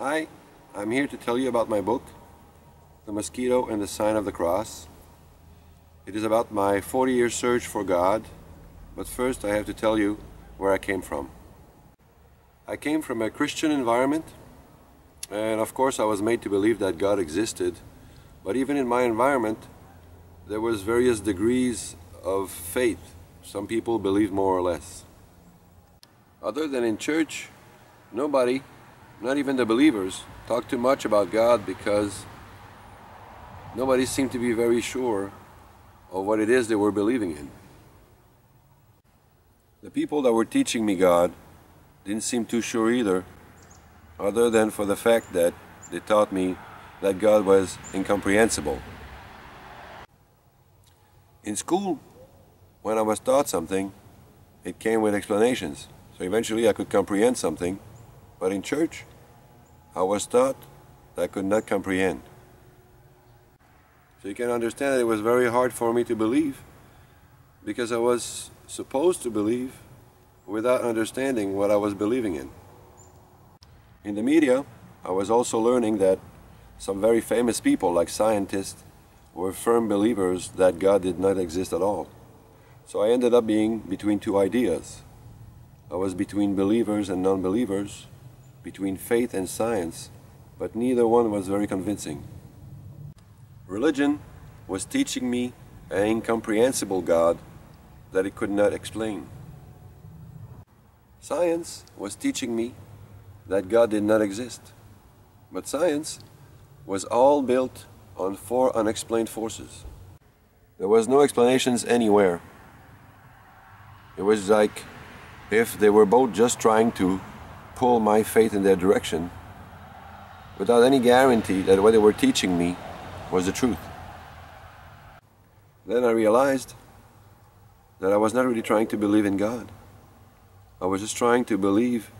Hi, I'm here to tell you about my book, The Mosquito and the Sign of the Cross. It is about my 40-year search for God, but first I have to tell you where I came from. I came from a Christian environment, and of course I was made to believe that God existed, but even in my environment there was various degrees of faith. Some people believed more or less. Other than in church, nobody, not even the believers, talked too much about God because nobody seemed to be very sure of what it is they were believing in. The people that were teaching me God didn't seem too sure either, other than for the fact that they taught me that God was incomprehensible. In school, when I was taught something, it came with explanations, so eventually I could comprehend something, but in church, I was taught that I could not comprehend. So you can understand that it was very hard for me to believe, because I was supposed to believe without understanding what I was believing in. In the media, I was also learning that some very famous people, like scientists, were firm believers that God did not exist at all. So I ended up being between two ideas. I was between believers and non-believers, between faith and science, but neither one was very convincing. Religion was teaching me an incomprehensible God that it could not explain. Science was teaching me that God did not exist, but science was all built on four unexplained forces. There was no explanations anywhere. It was like if they were both just trying to pull my faith in their direction without any guarantee that what they were teaching me was the truth. Then I realized that I was not really trying to believe in God. I was just trying to believe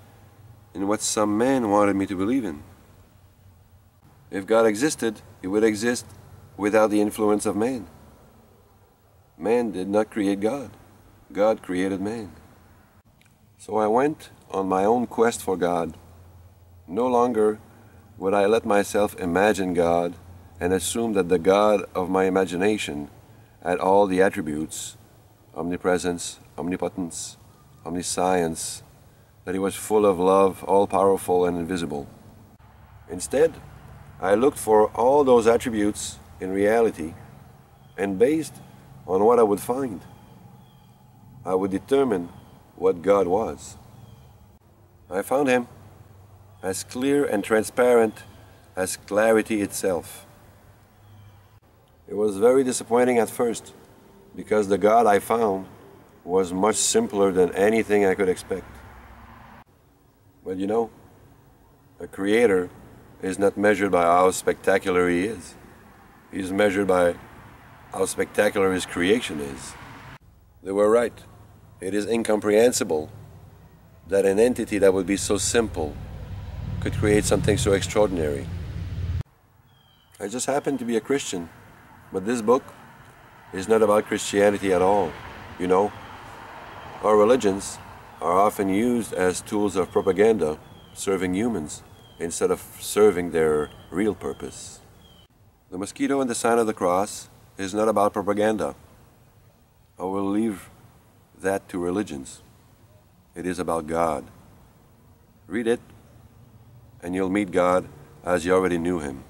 in what some man wanted me to believe in. If God existed, He would exist without the influence of man. Man did not create God. God created man. So I went on my own quest for God. No longer would I let myself imagine God and assume that the God of my imagination had all the attributes, omnipresence, omnipotence, omniscience, that He was full of love, all-powerful and invisible. Instead, I looked for all those attributes in reality, and based on what I would find, I would determine what God was. I found Him as clear and transparent as clarity itself. It was very disappointing at first, because the God I found was much simpler than anything I could expect. But you know, a creator is not measured by how spectacular he is. He's measured by how spectacular his creation is. They were right. It is incomprehensible that an entity that would be so simple could create something so extraordinary. I just happen to be a Christian, but this book is not about Christianity at all. You know, our religions are often used as tools of propaganda, serving humans instead of serving their real purpose. The Mosquito and the Sign of the Cross is not about propaganda. I will leave that to religions. It is about God. Read it, and you'll meet God as you already knew Him.